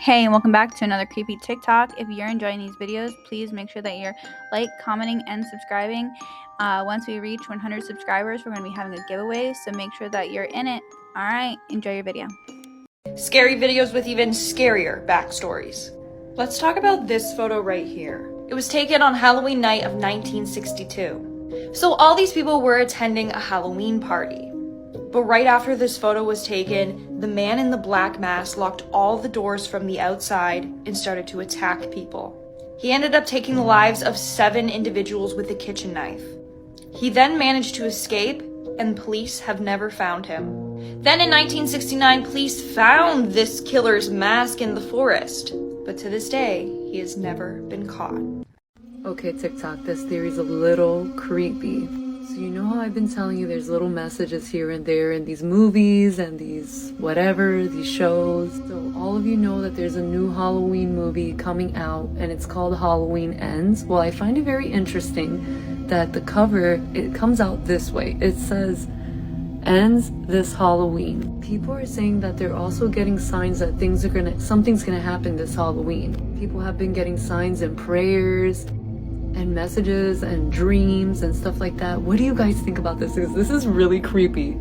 Hey, and welcome back to another creepy TikTok. If you're enjoying these videos, please make sure that you're commenting, and subscribing. Once we reach 100 subscribers, we're going to be having a giveaway, so make sure that you're in it. All right, enjoy your video. Scary videos with even scarier backstories. Let's talk about this photo right here. It was taken on Halloween night of 1962. So all these people were attending a Halloween party. But right after this photo was taken, the man in the black mask locked all the doors from the outside and started to attack people. He ended up taking the lives of 7 individuals with a kitchen knife. He then managed to escape, and police have never found him. Then in 1969, police found this killer's mask in the forest. But to this day, he has never been caught. Okay, TikTok, this theory's a little creepy. So you know how I've been telling you there's little messages here and there in these movies and these whatever, these shows. So all of you know that there's a new Halloween movie coming out and it's called Halloween Ends. Well, I find it very interesting that the cover, it comes out this way. It says, ends this Halloween. People are saying that they're also getting signs that something's gonna happen this Halloween. People have been getting signs and prayers and messages and dreams and stuff like that. What do you guys think about this? Because this is really creepy.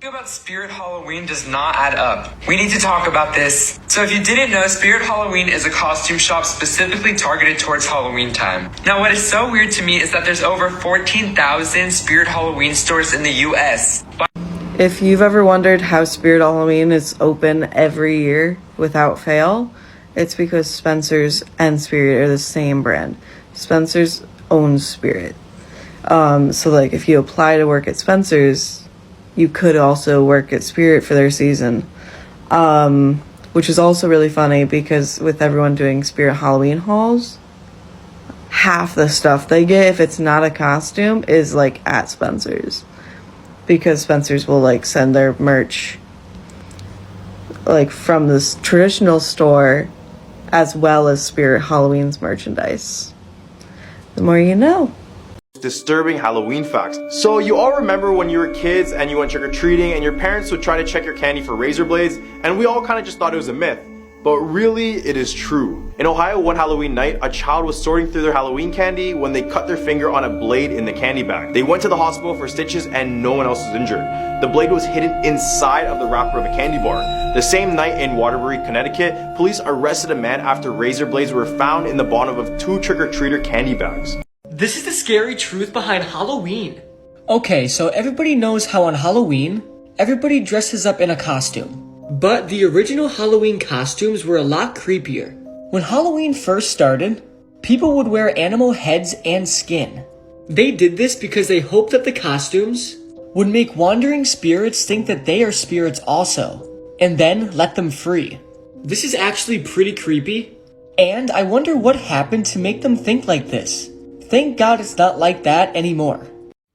About Spirit Halloween does not add up. We need to talk about this. So if you didn't know, Spirit Halloween is a costume shop specifically targeted towards Halloween time. Now what is so weird to me is that there's over 14,000 Spirit Halloween stores in the US. If you've ever wondered how Spirit Halloween is open every year without fail, it's because Spencer's and Spirit are the same brand. Spencer's owns Spirit. So like if you apply to work at Spencer's, you could also work at Spirit for their season. Which is also really funny because with everyone doing Spirit Halloween hauls, half the stuff they get, if it's not a costume, is like at Spencer's. Because Spencer's will like send their merch like from this traditional store as well as Spirit Halloween's merchandise. The more you know. Disturbing Halloween facts. So you all remember when you were kids and you went trick-or-treating and your parents would try to check your candy for razor blades, and we all kind of just thought it was a myth. But really, it is true. In Ohio, one Halloween night, a child was sorting through their Halloween candy when they cut their finger on a blade in the candy bag. They went to the hospital for stitches and no one else was injured. The blade was hidden inside of the wrapper of a candy bar. The same night in Waterbury, Connecticut, police arrested a man after razor blades were found in the bottom of 2 trick-or-treater candy bags. This is the scary truth behind Halloween. Okay, so everybody knows how on Halloween, everybody dresses up in a costume. But the original Halloween costumes were a lot creepier. When Halloween first started, people would wear animal heads and skin. They did this because they hoped that the costumes would make wandering spirits think that they are spirits also, and then let them free. This is actually pretty creepy, and I wonder what happened to make them think like this. Thank God it's not like that anymore.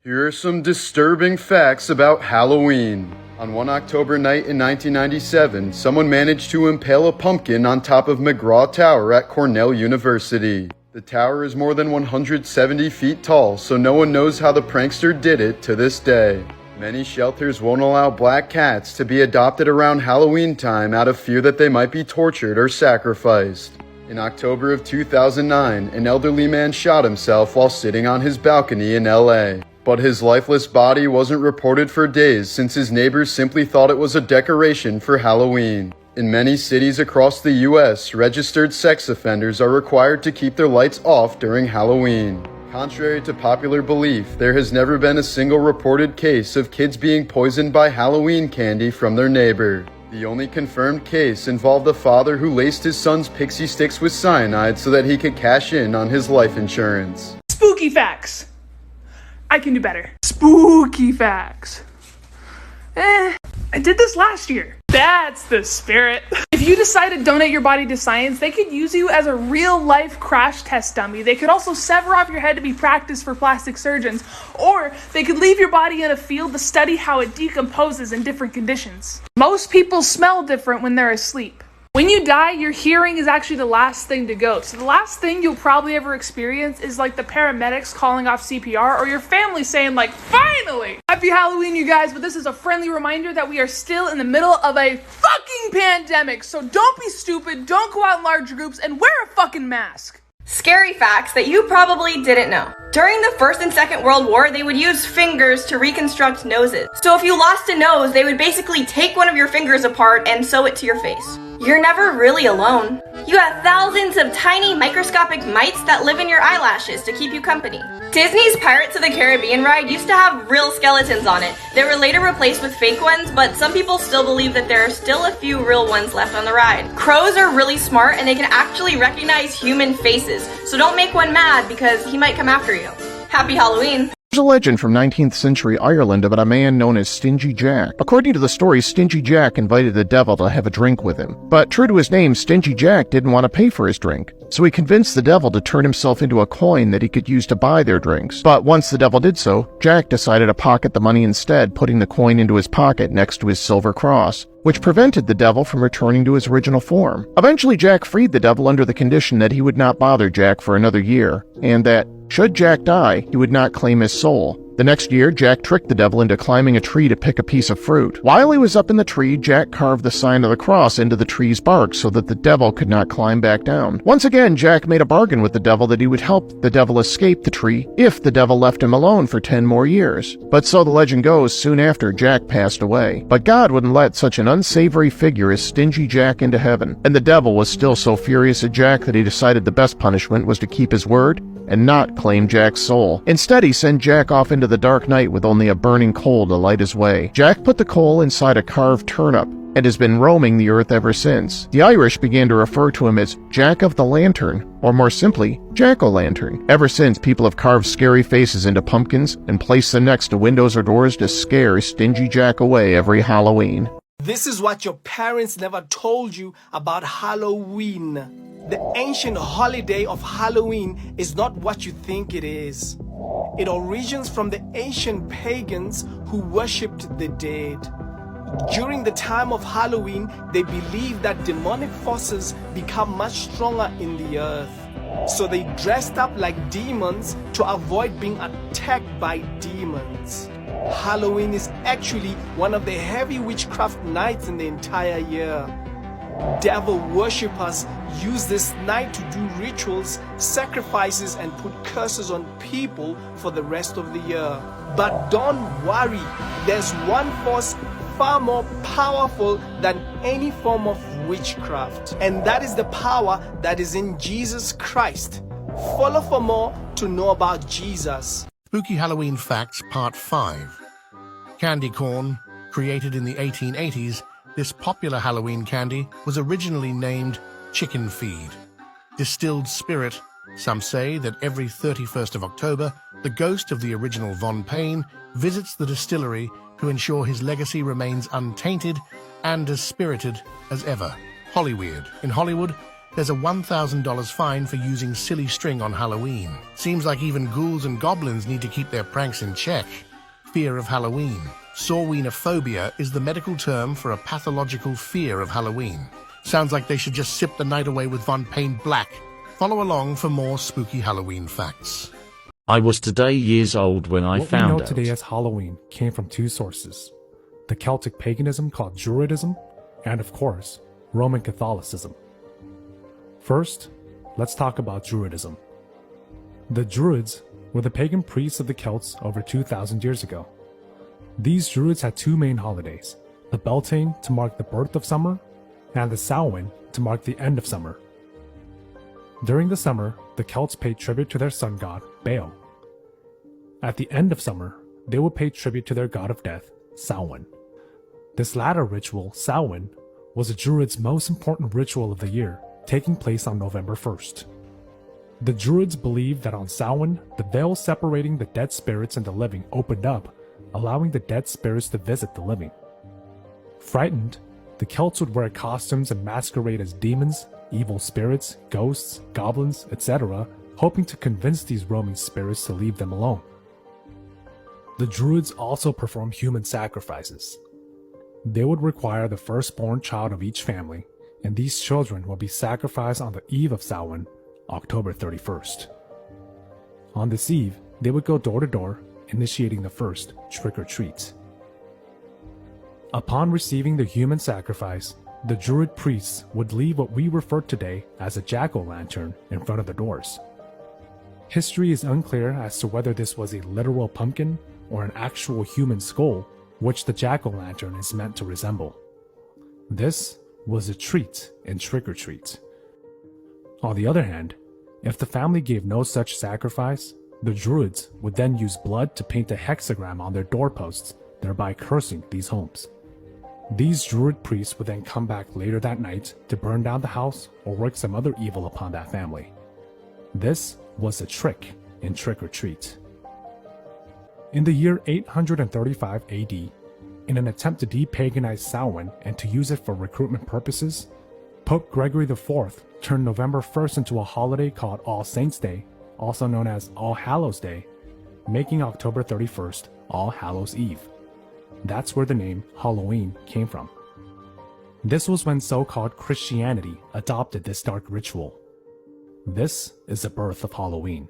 Here are some disturbing facts about Halloween. On one October night in 1997, someone managed to impale a pumpkin on top of McGraw Tower at Cornell University. The tower is more than 170 feet tall, so no one knows how the prankster did it to this day. Many shelters won't allow black cats to be adopted around Halloween time out of fear that they might be tortured or sacrificed. In October of 2009, an elderly man shot himself while sitting on his balcony in LA. But his lifeless body wasn't reported for days since his neighbors simply thought it was a decoration for Halloween. In many cities across the US, registered sex offenders are required to keep their lights off during Halloween. Contrary to popular belief, there has never been a single reported case of kids being poisoned by Halloween candy from their neighbor. The only confirmed case involved a father who laced his son's pixie sticks with cyanide so that he could cash in on his life insurance. Spooky facts. I can do better. Spooky facts. I did this last year. That's the spirit. If you decide to donate your body to science, they could use you as a real-life crash test dummy. They could also sever off your head to be practiced for plastic surgeons. Or they could leave your body in a field to study how it decomposes in different conditions. Most people smell different when they're asleep. When you die, your hearing is actually the last thing to go. So the last thing you'll probably ever experience is like the paramedics calling off CPR or your family saying like, finally! Happy Halloween, you guys, but this is a friendly reminder that we are still in the middle of a fucking pandemic. So don't be stupid, don't go out in large groups, and wear a fucking mask. Scary facts that you probably didn't know. During the First and Second World War, they would use fingers to reconstruct noses. So if you lost a nose, they would basically take one of your fingers apart and sew it to your face. You're never really alone. You have thousands of tiny microscopic mites that live in your eyelashes to keep you company. Disney's Pirates of the Caribbean ride used to have real skeletons on it. They were later replaced with fake ones, but some people still believe that there are still a few real ones left on the ride. Crows are really smart and they can actually recognize human faces, so don't make one mad because he might come after you. Happy Halloween! There's a legend from 19th century Ireland about a man known as Stingy Jack. According to the story, Stingy Jack invited the devil to have a drink with him. But true to his name, Stingy Jack didn't want to pay for his drink. So he convinced the devil to turn himself into a coin that he could use to buy their drinks. But once the devil did so, Jack decided to pocket the money instead, putting the coin into his pocket next to his silver cross, which prevented the devil from returning to his original form. Eventually, Jack freed the devil under the condition that he would not bother Jack for another year, and that, should Jack die, he would not claim his soul. The next year, Jack tricked the devil into climbing a tree to pick a piece of fruit. While he was up in the tree, Jack carved the sign of the cross into the tree's bark so that the devil could not climb back down. Once again, Jack made a bargain with the devil that he would help the devil escape the tree if the devil left him alone for 10 more years. But so the legend goes, soon after, Jack passed away. But God wouldn't let such an unsavory figure as Stingy Jack into heaven, and the devil was still so furious at Jack that he decided the best punishment was to keep his word and not claim Jack's soul. Instead, he sent Jack off into the dark night with only a burning coal to light his way. Jack put the coal inside a carved turnip and has been roaming the earth ever since. The Irish began to refer to him as Jack of the Lantern, or more simply, Jack-o'-lantern. Ever since, people have carved scary faces into pumpkins and placed them next to windows or doors to scare Stingy Jack away every Halloween. This is what your parents never told you about Halloween. The ancient holiday of Halloween is not what you think it is. It originates from the ancient pagans who worshipped the dead. During the time of Halloween, they believed that demonic forces become much stronger in the earth. So they dressed up like demons to avoid being attacked by demons. Halloween is actually one of the heavy witchcraft nights in the entire year. Devil worshippers use this night to do rituals, sacrifices, and put curses on people for the rest of the year. But don't worry, there's one force far more powerful than any form of witchcraft, and that is the power that is in Jesus Christ. Follow for more to know about Jesus. Spooky Halloween Facts Part 5. Candy corn, created in the 1880s, this popular Halloween candy was originally named Chicken Feed. Distilled spirit, some say that every 31st of October, the ghost of the original Von Payne visits the distillery to ensure his legacy remains untainted and as spirited as ever. Hollyweird. In Hollywood, there's a $1,000 fine for using silly string on Halloween. Seems like even ghouls and goblins need to keep their pranks in check. Fear of Halloween. Sorweinophobia is the medical term for a pathological fear of Halloween. Sounds like they should just sip the night away with Von Payne Black. Follow along for more spooky Halloween facts. I was today years old when I found out. What we know today as Halloween came from two sources: the Celtic paganism called Druidism, and of course, Roman Catholicism. First, let's talk about Druidism. The Druids were the pagan priests of the Celts over 2,000 years ago. These Druids had two main holidays: the Beltane to mark the birth of summer, and the Samhain to mark the end of summer. During the summer, the Celts paid tribute to their sun god, Baal. At the end of summer, they would pay tribute to their god of death, Samhain. This latter ritual, Samhain, was the Druids' most important ritual of the year, taking place on November 1st. The Druids believed that on Samhain, the veil separating the dead spirits and the living opened up, allowing the dead spirits to visit the living. Frightened, the Celts would wear costumes and masquerade as demons, evil spirits, ghosts, goblins, etc., hoping to convince these roaming spirits to leave them alone. The Druids also performed human sacrifices. They would require the firstborn child of each family, and these children will be sacrificed on the eve of Samhain, October 31st. On this eve, they would go door to door, initiating the first trick-or-treat. Upon receiving the human sacrifice, the Druid priests would leave what we refer today as a jack-o'-lantern in front of the doors. History is unclear as to whether this was a literal pumpkin or an actual human skull, which the jack-o'-lantern is meant to resemble. This was a treat in trick-or-treat. On the other hand, if the family gave no such sacrifice, the Druids would then use blood to paint a hexagram on their doorposts, thereby cursing these homes. These Druid priests would then come back later that night to burn down the house or work some other evil upon that family. This was a trick in trick-or-treat. In the year 835 AD, in an attempt to depaganize Samhain and to use it for recruitment purposes, Pope Gregory IV turned November 1st into a holiday called All Saints' Day, also known as All Hallows' Day, making October 31st All Hallows' Eve. That's where the name Halloween came from. This was when so-called Christianity adopted this dark ritual. This is the birth of Halloween.